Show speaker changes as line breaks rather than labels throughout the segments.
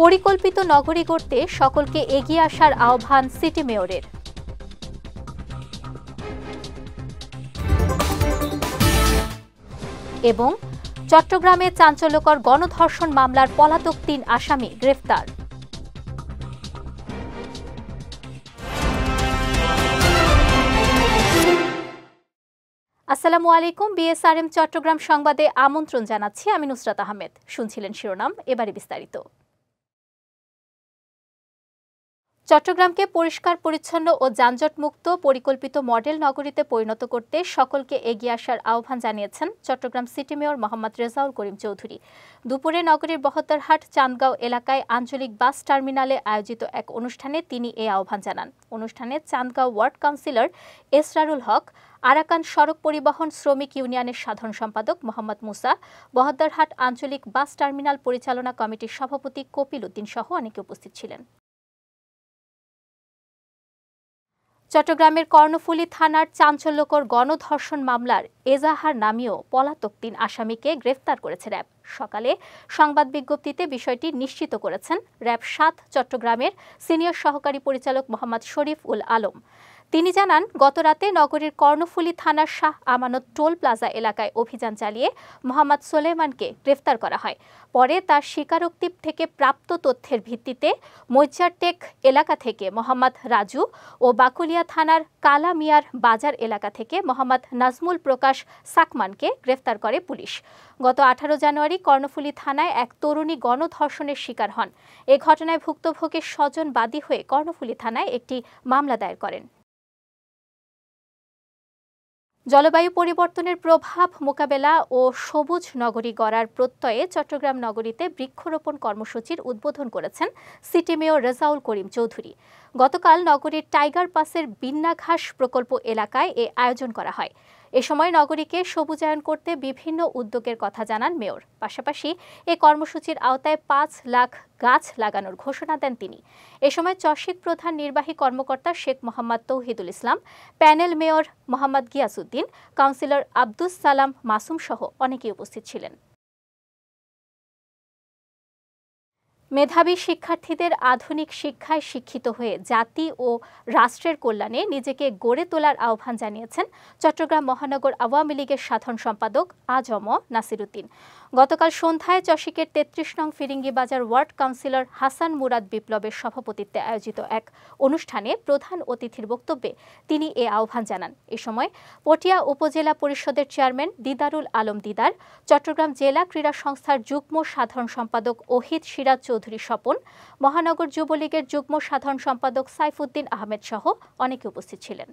পরিকল্পিত নগরী গড়তে সকলকে এগিয়ে আসার আহ্বান সিটি মেয়রের। এবং চট্টগ্রামে চাঞ্চল্যকর গণধর্ষণ মামলার পলাতক ৩ আসামি গ্রেফতার। আসসালামু আলাইকুম। বিএসআরএম চট্টগ্রাম সংবাদে আমন্ত্রণ জানাচ্ছি আমি নুসরাত আহমেদ। শুনছিলেন শিরোনাম, এবারে বিস্তারিত। চট্টগ্রামকে পরিষ্কার পরিচ্ছন্ন ও যানজটমুক্ত পরিকল্পিত মডেল নগরীতে পরিণত করতে সকলকে এগিয়ে আসার আহ্বান জানিয়েছেন চট্টগ্রাম সিটি মেয়র মোহাম্মদ রেজাউল করিম চৌধুরী। দুপুরে নগরীর বহদ্দারহাট চান্দগাঁও এলাকায় আঞ্চলিক বাস টার্মিনালে আয়োজিত এক অনুষ্ঠানে তিনি এই আহ্বান জানান। অনুষ্ঠানে চান্দগাঁও ওয়ার্ড কাউন্সিলর এসরারুল হক, আরাকান সড়ক পরিবহন শ্রমিক ইউনিয়নের সাধারণ সম্পাদক মোহাম্মদ মুসা, বহদ্দারহাট আঞ্চলিক বাস টার্মিনাল পরিচালনা কমিটির সভাপতি কপিল উদ্দিন সহ অনেকে উপস্থিত ছিলেন। চট্টগ্রামের কর্ণফুলী থানার চাঞ্চল্যকর গণধর্ষণ মামলার এজাহার নামীয় পলাতক ৩ আসামিকে গ্রেফতার করেছে র্যাব। সকালে সংবাদ বিজ্ঞপ্তিতে বিষয়টি নিশ্চিত করেছেন র্যাব ৭ চট্টগ্রামের সিনিয়র সহকারী পরিচালক মোহাম্মদ শরীফ উল আলম। তিনি জানান, গতরাতে নগরীর কর্ণফুলী থানার শাহ আমানত টোল প্লাজা এলাকায় অভিযান চালিয়ে মোহাম্মদ সোলেমানকে গ্রেফতার করা হয়। পরে তার স্বীকারোক্তি থেকে প্রাপ্ত তথ্যের ভিত্তিতে মৈচারটেক এলাকা থেকে মোহাম্মদ রাজু ও বাকুলিয়া থানার কালা মিয়ার বাজার এলাকা থেকে মোহাম্মদ নাজমুল প্রকাশ সাকমানকে গ্রেফতার করে পুলিশ। গত 18 জানুয়ারি কর্ণফুলী থানায় এক তরুণী গণধর্ষণের শিকার হন। এ ঘটনায় ভুক্তভোগীর স্বজন বাদী হয়ে কর্ণফুলী থানায় একটি মামলা দায়ের করেন। জলবায়ু পরিবর্তনের প্রভাব মোকাবেলা ও সবুজ নগরী গড়ার প্রত্যয়ে চট্টগ্রাম নগরীতে বৃক্ষরোপণ কর্মসূচির উদ্বোধন করেছেন সিটি মেয়র রেজাউল করিম চৌধুরী। গতকাল নগরীর টাইগার পাসের বিন্যাঘাস প্রকল্প এলাকায় এ আয়োজন করা হয়। এ সময় নগরীকে সবুজায়ন করতে বিভিন্ন উদ্যোগের কথা জানান মেয়র। পাশাপাশি এ কর্মসূচির আওতায় ৫ লাখ গাছ লাগানোর ঘোষণা দেন তিনি। এ সময় চসিক প্রধান নির্বাহী কর্মকর্তা Sheikh Mohammad Tauhidul Islam, panel mayor Mohammad Giasuddin, councillor Abdus Salam Masum সহ অনেকেই উপস্থিত ছিলেন। মেধাবী শিক্ষার্থীদের আধুনিক শিক্ষায় শিক্ষিত হয়ে জাতি ও রাষ্ট্রের কল্যাণে নিজেকে গড়ে তোলার আহ্বান জানিয়েছেন চট্টগ্রাম মহানগর আওয়ামী লীগের সাধারণ সম্পাদক আজম নাসির উদ্দিন। গতকাল সন্ধ্যায় চসিকের ৩৩ নং ফিরিঙ্গি বাজার ওয়ার্ড কাউন্সিলর হাসান মুরাদ বিপ্লবের সভাপতিত্বে আয়োজিত এক অনুষ্ঠানে প্রধান অতিথির বক্তব্যে তিনি এ আহ্বান জানান। এ সময় পটিয়া উপজেলা পরিষদের চেয়ারম্যান দিদারুল আলম দিদার, চট্টগ্রাম জেলা ক্রীড়া সংস্থার যুগ্ম সাধারণ সম্পাদক ওহিদ সিরাজ চৌধুরী স্বপন, মহানগর যুবলীগের যুগ্ম সাধারণ সম্পাদক সাইফুদ্দিন আহমেদ সহ অনেকে উপস্থিত ছিলেন।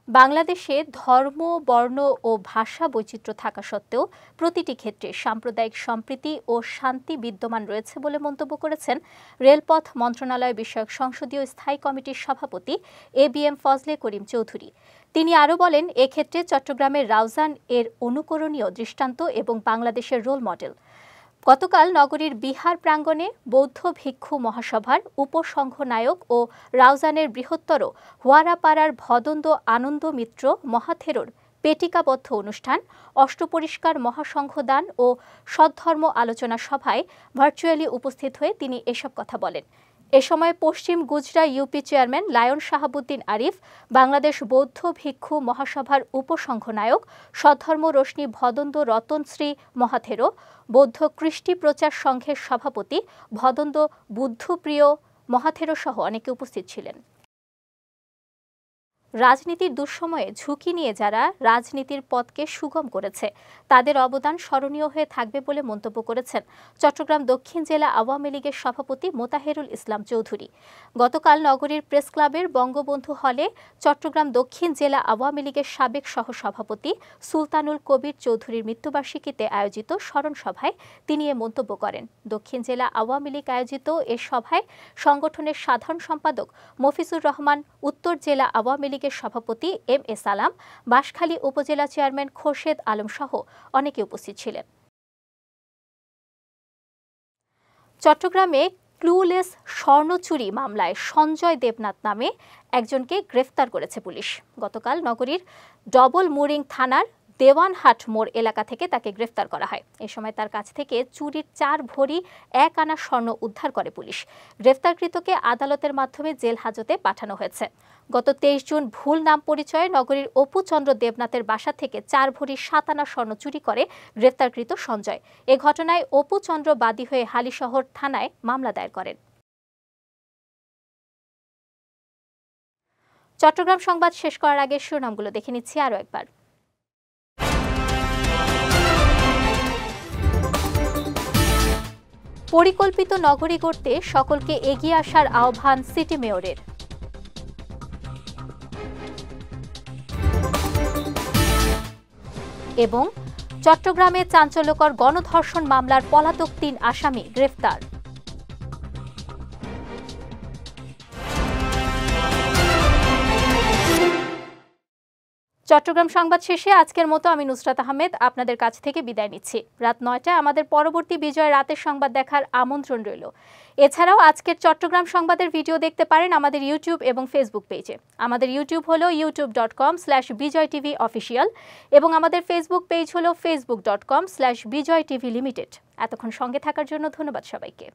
বাংলাদেশে ধর্ম, বর্ণ ও ভাষা বৈচিত্র্য থাকা সত্ত্বেও প্রতিটি ক্ষেত্রে সাম্প্রদায়িক সম্প্রীতি ও শান্তি বিদ্যমান রয়েছে বলে মন্তব্য করেছেন রেলপথ মন্ত্রণালয় বিষয়ক সংসদীয় স্থায়ী কমিটির সভাপতি ABM ফজলে করিম চৌধুরী। তিনি আরও বলেন, এক্ষেত্রে চট্টগ্রামের রাউজান এর অনুকরণীয় দৃষ্টান্ত এবং বাংলাদেশের রোল মডেল। গতকাল নগরীর বিহার প্রাঙ্গণে বৌদ্ধ ভিক্ষু মহাসভার উপসংঘ নায়ক ও রাউজানের বৃহত্তর হুয়ারাপাড়ার ভদন্দ আনন্দ মিত্র মহাথেরোর পেটিকাবদ্ধ অনুষ্ঠান, অষ্টপরিষ্কার মহাসংঘদান ও সদ্ধর্ম আলোচনা সভায় ভার্চুয়ালি উপস্থিত হয়ে তিনি এসব কথা বলেন। এ সময় পশ্চিম Gujra UP chairman lion Shahabuddin Arif, Bangladesh বৌদ্ধ ভিক্ষু মহাসভার উপসংঘ নায়ক সদ্ধর্ম রশ্মি ভদন্দ রতনশ্রী মহাথেরো, বৌদ্ধ কৃষ্টি প্রচার সংঘের সভাপতি ভদন্দ বুদ্ধপ্রিয় মহাথেরো সহ অনেকে উপস্থিত ছিলেন। রাজনীতির দুঃসময়ে ঝুঁকি নিয়ে যারা রাজনীতির পথকে সুগম করেছে তাদের অবদান স্মরণীয় হয়ে থাকবে বলে মন্তব্য করেছেন চট্টগ্রাম দক্ষিণ জেলা আওয়ামী লীগের সভাপতি মোতাহেরুল ইসলাম চৌধুরী। গতকাল নগরীর প্রেস ক্লাবের বঙ্গবন্ধু হলে চট্টগ্রাম দক্ষিণ জেলা আওয়ামী লীগের সাবেক সহসভাপতি সুলতানুল কবির চৌধুরীর মৃত্যুবার্ষিকীতে আয়োজিত স্মরণ সভায় তিনি এ মন্তব্য করেন। দক্ষিণ জেলা আওয়ামী লীগ আয়োজিত এ সভায় সংগঠনের সাধারণ সম্পাদক মফিজুর রহমান, উত্তর জেলা আওয়ামী লীগের সভাপতি MA সালাম, বাঁশখালী উপজেলা চেয়ারম্যান খোরশেদ আলম সহ অনেকে উপস্থিত ছিলেন। চট্টগ্রামে ক্লুলেস স্বর্ণ চুরি মামলায় সঞ্জয় দেবনাথ নামে একজনকে গ্রেফতার করেছে পুলিশ। গতকাল নগরীর ডবল মুরিং থানার দেওয়ানহাট মোড় এলাকা থেকে তাকে গ্রেফতার করা হয়। এ সময় তার কাছ থেকে চুরির 4 ভরি 1 আনা স্বর্ণ উদ্ধার করে পুলিশ। গ্রেফতারকৃতকে আদালতের মাধ্যমে জেল হাজতে পাঠানো হয়েছে। গত 23 জুন ভুল নাম পরিচয়ে নগরীর অপু চন্দ্র দেবনাথের বাসা থেকে 4 ভরি 7 আনা স্বর্ণ চুরি করে গ্রেফতারকৃত সঞ্জয়। এ ঘটনায় অপু চন্দ্র বাদী হয়ে হালিশহর থানায় মামলা দায়ের করেন। চট্টগ্রাম সংবাদ শেষ করার আগে শিরোনামগুলো দেখে নিচ্ছি আরও একবার। পরিকল্পিত নগরী গড়তে সকলকে এগিয়ে আসার আহ্বান সিটি মেয়রের। এবং চট্টগ্রামে চাঞ্চল্যকর গণধর্ষণ মামলার পলাতক 3 আসামি গ্রেফতার। চট্টগ্রাম সংবাদ শেষে আজকের মতো আমি নুসরাত আহমেদ আপনাদের কাছ থেকে বিদায় নিচ্ছি। রাত 9টায় আমাদের পরবর্তী বিজয় রাতের সংবাদ দেখার আমন্ত্রণ রইল। এছাড়াও আজকের চট্টগ্রাম সংবাদের ভিডিও দেখতে পারেন আমাদের ইউটিউব এবং ফেসবুক পেজে। আমাদের ইউটিউব হলো youtube.com/bijoytvofficial এবং আমাদের ফেসবুক পেজ হলো facebook.com/bijoytvlimited। এতক্ষণ সঙ্গে থাকার জন্য ধন্যবাদ সবাইকে।